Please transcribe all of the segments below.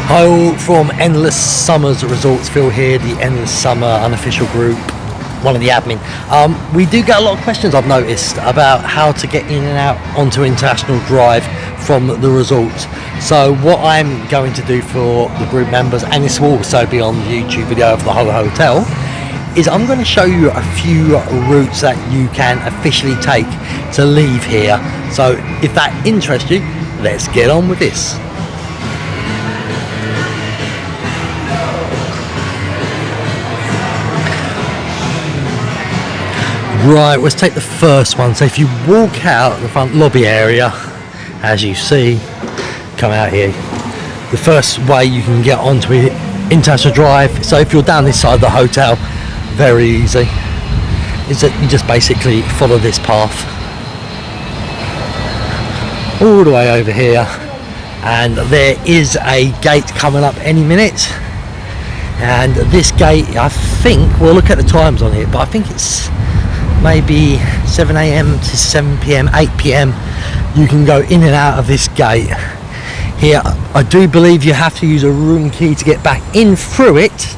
Hi all from Endless Summers Resorts. Phill here, the Endless Summer unofficial group, one of the admin. We do get a lot of questions, I've noticed, about how to get in and out onto International Drive from the resort. So what I'm going to do for the group members, and this will also be on the YouTube video of the whole hotel, is I'm going to show you a few routes that you can officially take to leave here. So if that interests you, let's get on with this. Right, let's take the first one. So if you walk out the front lobby area, as you see, come out here, the first way you can get onto International Drive, so if you're down this side of the hotel, very easy, is that you just basically follow this path all the way over here, and there is a gate coming up any minute. And this gate, I think, we'll look at the times on it, but I think it's maybe 7 AM to 7 PM, 8 PM. You can go in and out of this gate here. I do believe you have to use a room key to get back in through it,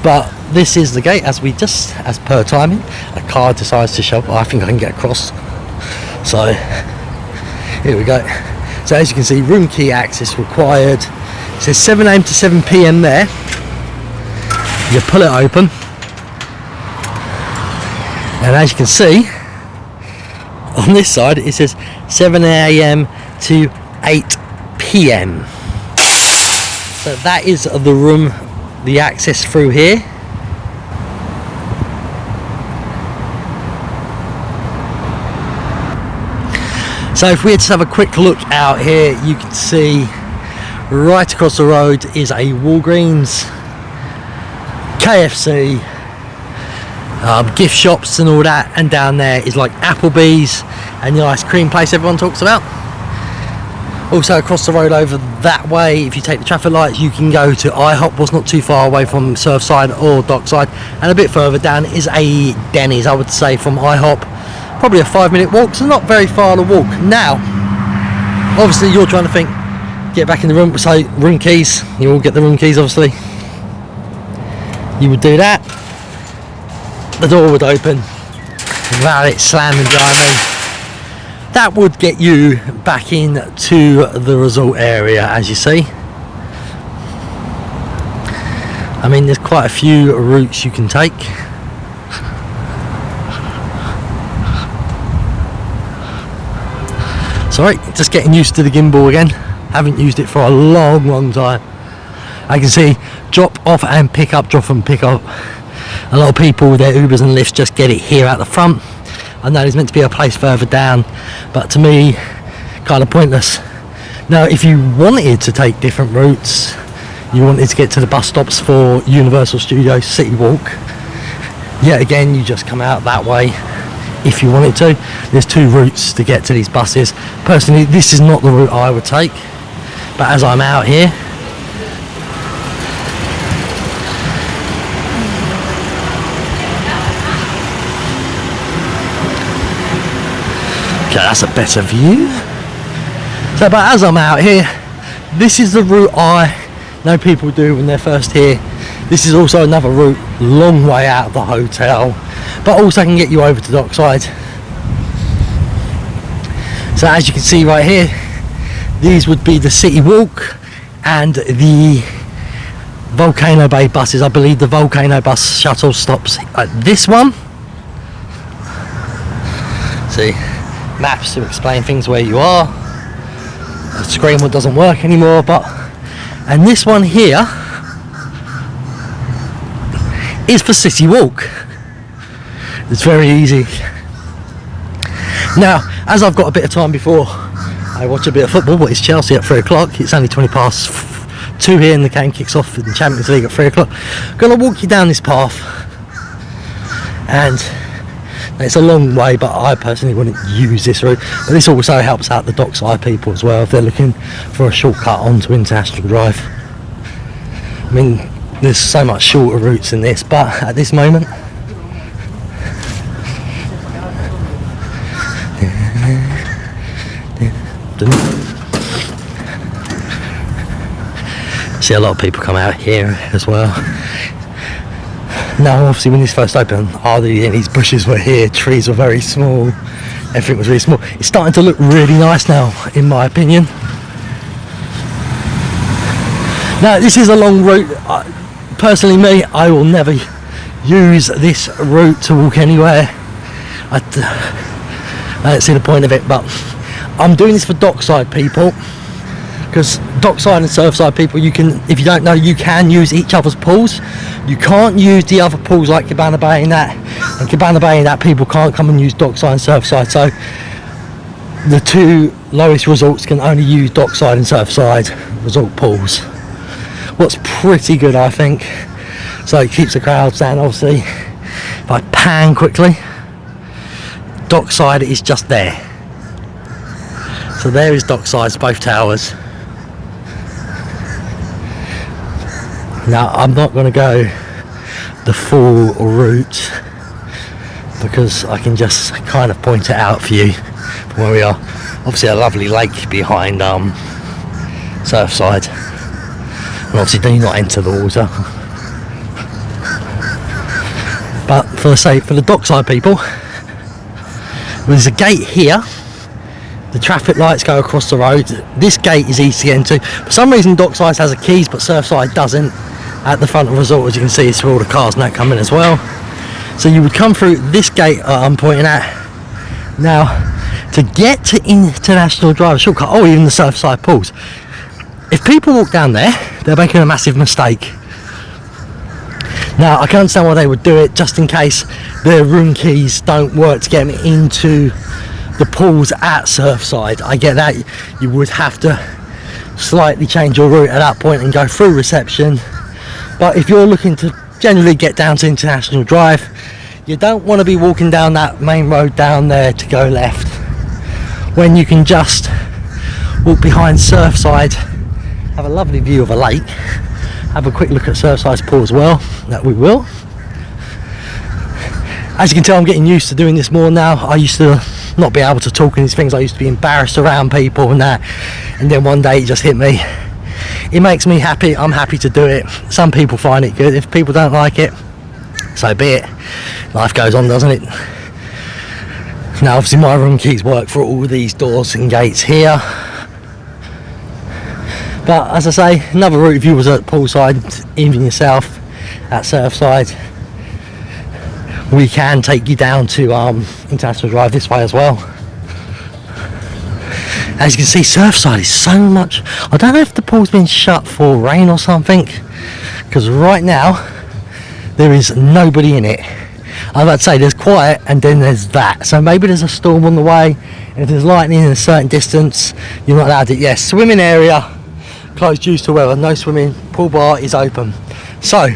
but this is the gate. As per timing, a car decides to show up. I think I can get across, so here we go. So as you can see, room key access required. It says 7 AM to 7 PM there. You pull it open, and as you can see on this side it says 7 AM to 8 PM. So that is the room, the access through here. So if we had to have a quick look out here, you can see right across the road is a Walgreens, KFC, gift shops and all that, and down there is like Applebee's and the ice cream place everyone talks about. Also across the road over that way, if you take the traffic lights, you can go to IHOP, was not too far away from Surfside or Dockside, and a bit further down is a Denny's. I would say from IHOP probably a 5-minute walk, so not very far to walk. Now obviously you're trying to think, get back in the room, so room keys, you all get the room keys obviously. You would do that, the door would open without it slamming behind me. That would get you back into the resort area. As you see, I mean, there's quite a few routes you can take. Sorry, just getting used to the gimbal again, haven't used it for a long time. I can see drop off and pick up, drop and pick up. A lot of people with their Ubers and Lyfts just get it here at the front. I know there's meant to be a place further down, but to me, kind of pointless. Now, if you wanted to take different routes, you wanted to get to the bus stops for Universal Studios City Walk, yet again, you just come out that way if you wanted to. There's two routes to get to these buses. Personally, this is not the route I would take, but as I'm out here, okay, that's a better view. So, but as I'm out here, this is the route I know people do when they're first here. This is also another route, long way out of the hotel, but also can get you over to Dockside. So as you can see right here, these would be the City Walk and the Volcano Bay buses. I believe the Volcano bus shuttle stops at this one. See, maps to explain things where you are. The screen one doesn't work anymore, but and this one here is for City Walk. It's very easy. Now, as I've got a bit of time before I watch a bit of football, but it's Chelsea at 3 o'clock. It's only 20 past 2 here, and the game kicks off in the Champions League at 3 o'clock. I'm gonna walk you down this path, and it's a long way, but I personally wouldn't use this route. But this also helps out the Dockside people as well if they're looking for a shortcut onto International Drive. I mean, there's so much shorter routes than this, but at this moment, See a lot of people come out here as well. Now obviously when this first opened, hardly any bushes were here, trees were very small, everything was really small. It's starting to look really nice now, in my opinion. Now this is a long route. Personally me, I will never use this route to walk anywhere. I don't see the point of it, but I'm doing this for dockside people, because dockside and surfside people, you can, if you don't know, you can use each other's pools. You can't use the other pools like Cabana Bay and that, and Cabana Bay and that people can't come and use dockside and surfside. So the two lowest resorts can only use dockside and surfside resort pools. What's pretty good, I think. So it keeps the crowds down. Obviously, if I pan quickly, dockside is just there. So there is docksides, both towers. Now I'm not going to go the full route because I can just kind of point it out for you from where we are. Obviously a lovely lake behind Surfside, and obviously do not enter the water. But for the dockside people, there's a gate here. The traffic lights go across the road. This gate is easy to get into. For some reason dockside has the keys but Surfside doesn't. At the front of the resort, as you can see, it's where all the cars now come in as well. So you would come through this gate I'm pointing at. Now, to get to International Drive shortcut, or even the Surfside pools, if people walk down there, they're making a massive mistake. Now, I can understand why they would do it, just in case their room keys don't work to get them into the pools at Surfside. I get that. You would have to slightly change your route at that point and go through reception. But if you're looking to generally get down to International Drive, you don't want to be walking down that main road down there to go left, when you can just walk behind Surfside, have a lovely view of a lake, have a quick look at Surfside's pool as well, that we will. As you can tell, I'm getting used to doing this more now. I used to not be able to talk in these things. I used to be embarrassed around people and that, and then one day it just hit me. It makes me happy. I'm happy to do it. Some people find it good. If people don't like it, so be it. Life goes on, doesn't it? Now obviously my room keys work for all these doors and gates here, but as I say, another route if you was at poolside, even yourself at Surfside, we can take you down to International Drive this way as well. As you can see, Surfside is so much. I don't know if the pool's been shut for rain or something, because right now there is nobody in it. I'm about to say there's quiet and then there's that. So maybe there's a storm on the way, and if there's lightning in a certain distance, you're not allowed to. Yes, swimming area closed due to weather. No swimming. Pool bar is open. So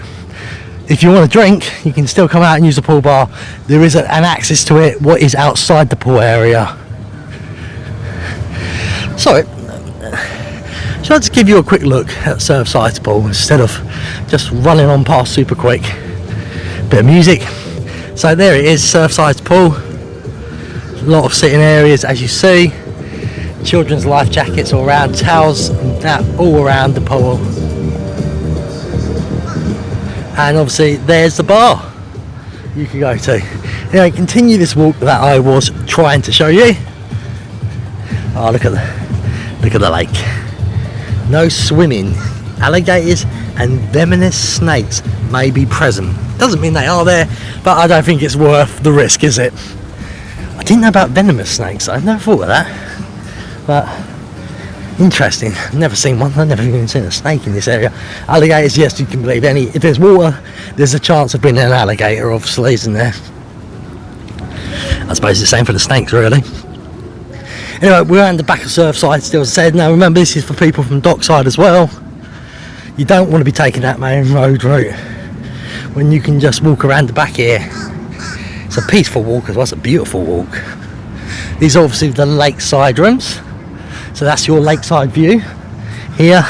if you want to drink, you can still come out and use the pool bar. There is an access to it. What is outside the pool area? So, should I just give you a quick look at Surfside's pool instead of just running on past super quick? Bit of music. So there it is, Surfside's pool. A lot of sitting areas, as you see. Children's life jackets all around, towels all around the pool. And obviously there's the bar you can go to. Anyway, continue this walk that I was trying to show you. Oh, look at the lake. No swimming. Alligators and venomous snakes may be present. Doesn't mean they are there, but I don't think it's worth the risk, is it? I didn't know about venomous snakes. I've never thought of that. But interesting. I've never seen one. I've never even seen a snake in this area. Alligators, yes, you can believe any. If there's water, there's a chance of being an alligator, obviously, isn't there? I suppose it's the same for the snakes, really. Anyway, we're around the back of Surfside still, as I said. Now remember, this is for people from dockside as well. You don't want to be taking that main road route when you can just walk around the back here. It's a peaceful walk as well. It's a beautiful walk. These are obviously the lakeside rooms, so that's your lakeside view here,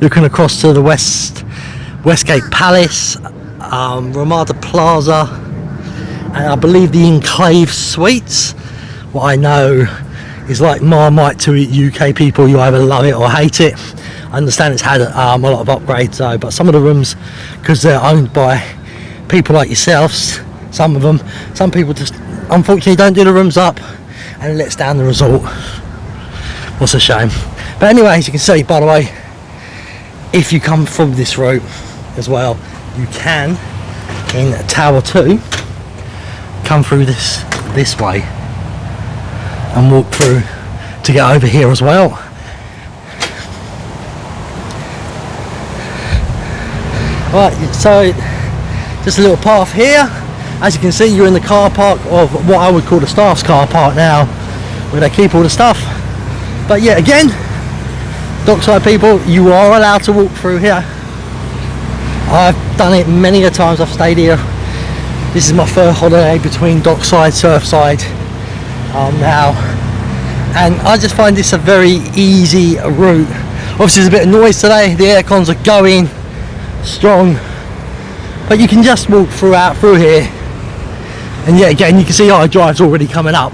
looking across to the Westgate Palace, Ramada Plaza, and I believe the Enclave Suites. What I know is like Marmite to UK people. You either love it or hate it. I understand it's had a lot of upgrades though, but some of the rooms, because they're owned by people like yourselves, some people just unfortunately don't do the rooms up, and it lets down the resort. What's a shame. But anyway, as you can see, by the way, if you come from this route as well, you can, in Tower 2, come through this way and walk through to get over here as well. Right, so just a little path here. As you can see, you're in the car park of what I would call the staff's car park now, where they keep all the stuff. But yeah, again, dockside people, you are allowed to walk through here. I've done it many a times. I've stayed here. This is my third holiday between dockside, Surfside now, and I just find this a very easy route. Obviously there's a bit of noise today, the air cons are going strong, but you can just walk through here. And yeah, again, you can see our drive's already coming up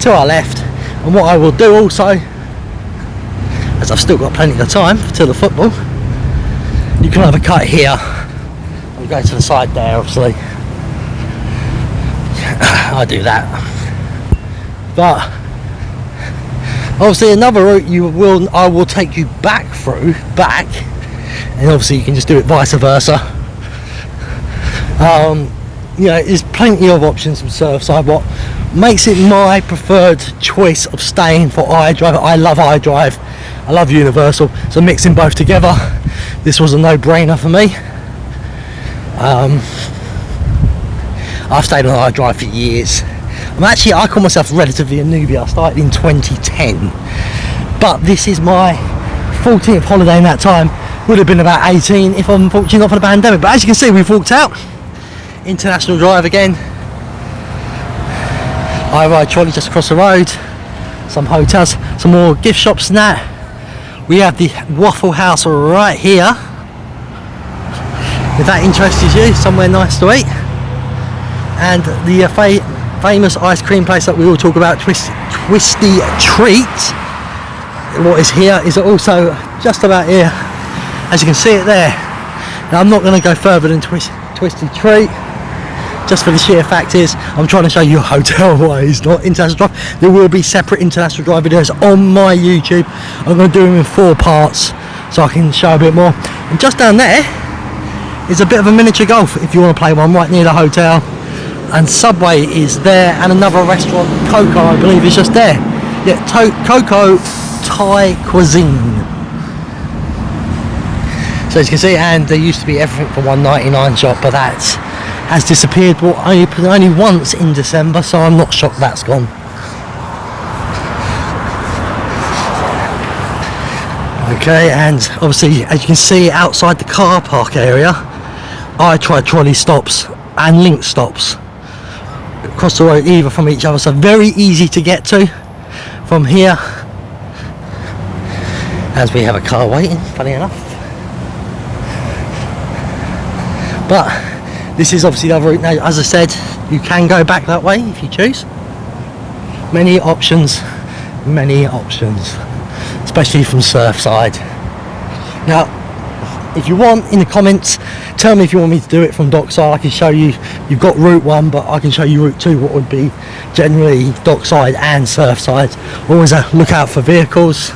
to our left. And what I will do also, as I've still got plenty of time till the football, you can have a cut here. I'll go to the side there, obviously. I do that. But obviously another route I will take you back, and obviously you can just do it vice versa. You know, there's plenty of options from Surfside. What makes it my preferred choice of staying for iDrive, I love iDrive, I love Universal, so mixing both together, this was a no-brainer for me. I've stayed on iDrive for years. I call myself relatively a newbie. I started in 2010, but this is my 14th holiday in that time. Would have been about 18 if I'm unfortunately not for the pandemic. But as you can see, we've walked out International Drive again. I ride trolley just across the road. Some hotels, some more gift shops and that. We have the Waffle House right here. If that interests you, somewhere nice to eat. And the famous ice cream place that we all talk about, Twisty Treat. What is here is also just about here. As you can see it there. Now I'm not going to go further than Twisty Treat, just for the sheer fact is I'm trying to show you hotel ways, not International Drive. There will be separate International Drive videos on my YouTube. I'm going to do them in 4 parts so I can show a bit more. And just down there is a bit of a miniature golf if you want to play one, right near the hotel. And Subway is there, and another restaurant, Coco, I believe, is just there. Yeah, Coco Thai Cuisine. So as you can see, and there used to be everything for $1.99 shop, but that has disappeared. Well, only once in December, so I'm not shocked that's gone. Okay, and obviously, as you can see outside the car park area, I tried trolley stops and link stops across the road, either from each other, so very easy to get to from here. As we have a car waiting, funny enough. But this is obviously the other route. Now, as I said, you can go back that way if you choose. Many options, especially from Surfside. Now, if you want, in the comments, tell me if you want me to do it from dockside. I can show you. You've got route 1, but I can show you route 2, what would be generally dockside and Surfside. Always look out for vehicles.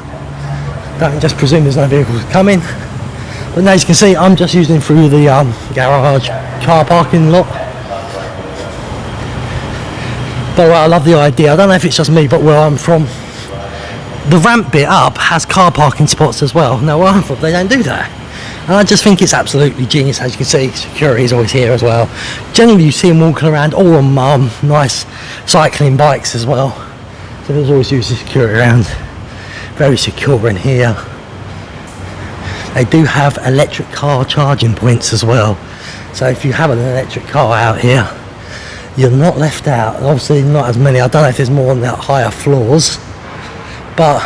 Don't just presume there's no vehicles coming. But now, as you can see, I'm just using through the garage car parking lot. But I love the idea. I don't know if it's just me, but where I'm from, the ramp bit up has car parking spots as well. Now, where I'm from, they don't do that. And I just think it's absolutely genius. As you can see, security is always here as well. Generally, you see them walking around, all on nice cycling bikes as well. So there's always usually security around. Very secure in here. They do have electric car charging points as well. So if you have an electric car out here, you're not left out. Obviously not as many. I don't know if there's more on the higher floors, but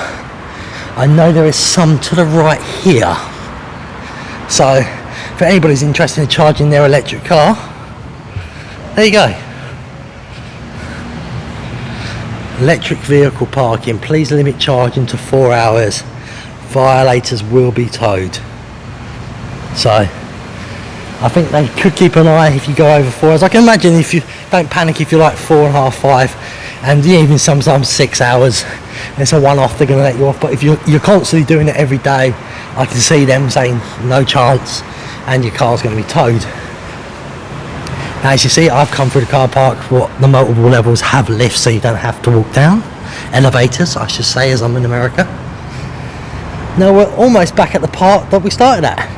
I know there is some to the right here. So if anybody's interested in charging their electric car, there you go. Electric vehicle parking, please limit charging to 4 hours. violators will be towed. So I think they could keep an eye if you go over 4 hours. I can imagine if you don't panic if you're like 4.5, 5, and even sometimes 6 hours. It's a one-off, they're going to let you off. But if you're constantly doing it every day, I can see them saying no chance, and your car's going to be towed. Now, as you see, I've come through the car park. The multiple levels have lifts, so you don't have to walk down. Elevators, I should say, as I'm in America. Now we're almost back at the park that we started at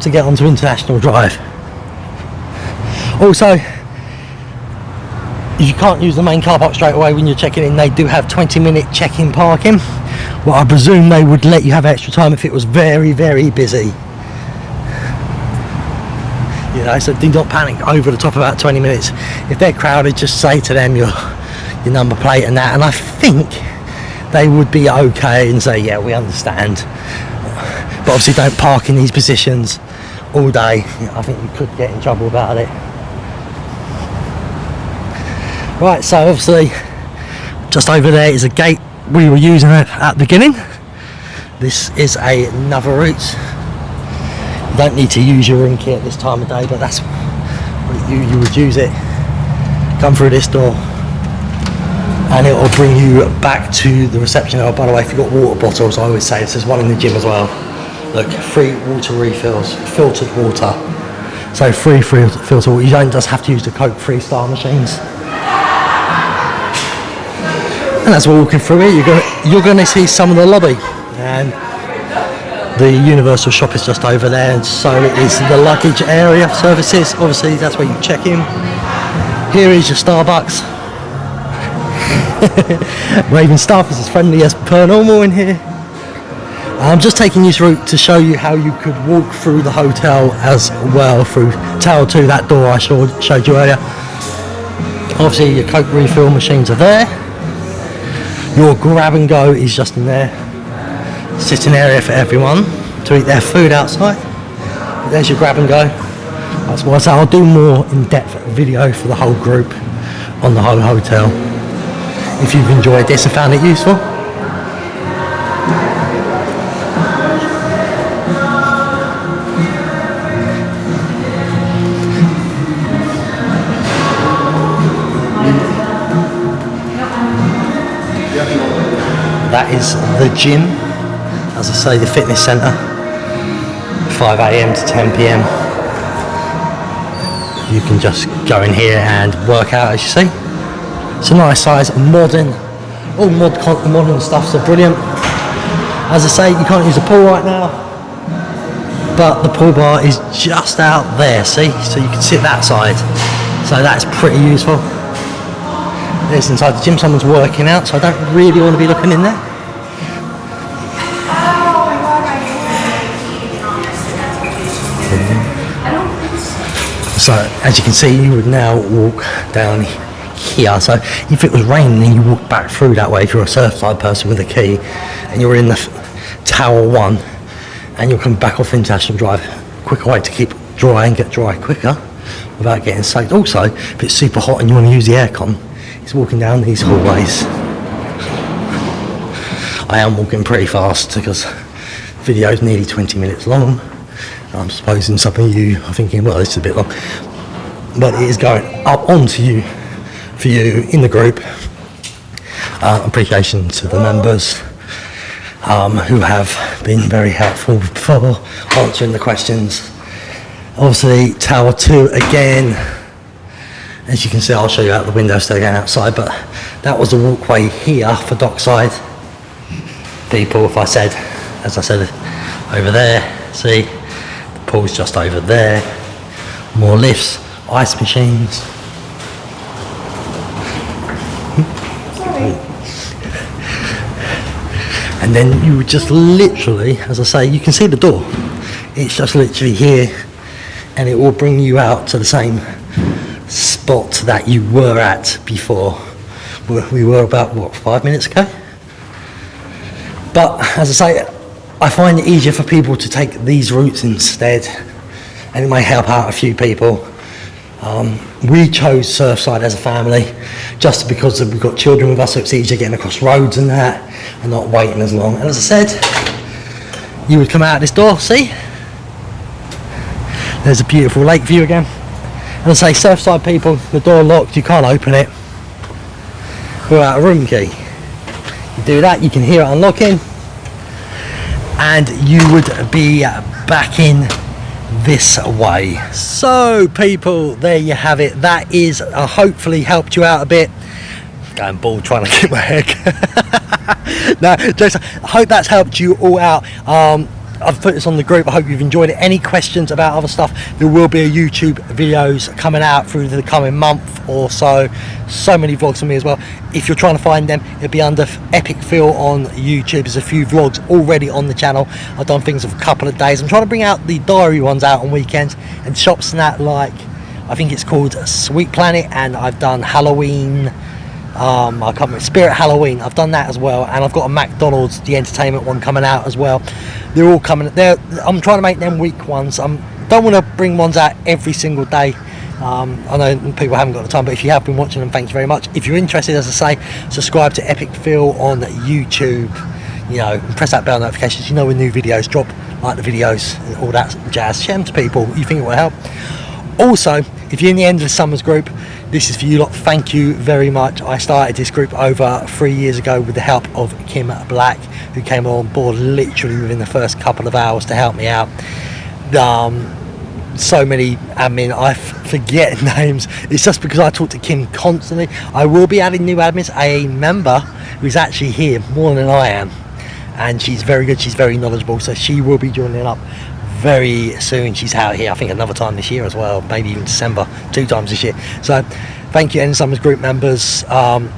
to get onto International Drive. Also, you can't use the main car park straight away when you're checking in. They do have 20-minute check-in parking. Well, I presume they would let you have extra time if it was very, very busy. You know, so do not panic over the top of about 20 minutes. If they're crowded, just say to them your number plate and that, and I think they would be okay and say, yeah, we understand. But obviously don't park in these positions all day. I think you could get in trouble about it. Right, so obviously just over there is a gate we were using at the beginning. This is another route. You don't need to use your room key at this time of day, but that's what you would use it. Come through this door and it will bring you back to the reception. Oh, by the way, if you've got water bottles, I always say there's one in the gym as well. Look, free water refills, filtered water. So free filtered water. You don't just have to use the Coke Freestyle machines. And as we're walking through here, you're going to see some of the lobby, and the Universal shop is just over there, and so is the luggage area services. Obviously, that's where you check in. Here is your Starbucks. Raven staff is as friendly as per normal in here. I'm just taking this route to show you how you could walk through the hotel as well, through Tower 2, that door I showed you earlier. Obviously, your Coke refill machines are there. Your grab and go is just in there. Sitting area for everyone to eat their food outside. There's your grab and go. That's why I say I'll do more in-depth video for the whole group on the whole hotel. If you've enjoyed this and found it useful. That is the gym, as I say, the fitness centre, 5 AM to 10 PM. You can just go in here and work out, as you see. It's a nice size, modern, all modern stuffs are brilliant. As I say, you can't use the pool right now, but the pool bar is just out there, see? So you can sit that side, so that's pretty useful. There's inside the gym, someone's working out, so I don't really want to be looking in there. So as you can see, you would now walk down here. So if it was raining, then you walk back through that way if you're a Surfside person with a key, and you're in the Tower 1, and you'll come back off International Drive. Quicker way to keep dry and get dry quicker without getting soaked. Also, if it's super hot and you want to use the aircon, it's walking down these hallways. I am walking pretty fast because the video is nearly 20 minutes long. I'm supposing some of you are thinking, well, this is a bit long, but it is going up onto you for you in the group. Appreciation to the members who have been very helpful for answering the questions. Obviously, Tower 2 again. As you can see, I'll show you out the window still going outside, but that was the walkway here for dockside people. If I said, as I said, over there, see, the pool's just over there, more lifts, ice machines. Sorry. And then you would just literally, as I say, you can see the door. It's just literally here, and it will bring you out to the same spot that you were at before. We were about, what, 5 minutes ago? But as I say, I find it easier for people to take these routes instead, and it may help out a few people. We chose Surfside as a family just because we've got children with us, so it's easier getting across roads and that, and not waiting as long. And as I said, you would come out this door. See, there's a beautiful lake view again. And I say, Surfside people, the door locked, you can't open it without a room key. You do that, you can hear it unlocking, and you would be back in this way. So people, there you have it. That is hopefully helped you out a bit. Going bald trying to keep my head. No, just I hope that's helped you all out. I've put this on the group. I hope you've enjoyed it. Any questions about other stuff, there will be a YouTube videos coming out through the coming month or so. So many vlogs from me as well. If you're trying to find them, it'll be under Epic Phill on YouTube. There's a few vlogs already on the channel. I've done things of a couple of days. I'm trying to bring out the diary ones out on weekends, and shops and that, like I think it's called Sweet Planet, and I've done Halloween, I can't remember, Spirit Halloween. I've done that as well, and I've got a McDonald's the entertainment one coming out as well. They're all coming. I'm trying to make them week ones. I don't want to bring ones out every single day. I know people haven't got the time, but if you have been watching them, thank you very much. If you're interested, as I say, subscribe to Epic Phill on YouTube. You know, and press that bell notifications. You know when new videos drop, like the videos, and all that jazz. Share them to people you think it will help. Also, if you're in the Endless Summers group, this is for you lot. Thank you very much. I started this group over 3 years ago with the help of Kim Black, who came on board literally within the first couple of hours to help me out. So many admin, I forget names. It's just because I talk to Kim constantly. I will be adding new admins. A member who's actually here more than I am, and she's very good, she's very knowledgeable, so she will be joining up very soon. She's out here I think another time this year as well, maybe even December, 2 times this year. So thank you, Endless Summers group members. I'm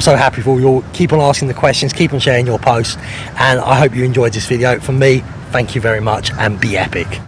so happy for you all. Keep on asking the questions, keep on sharing your posts, and I hope you enjoyed this video. From me, thank you very much, and be epic.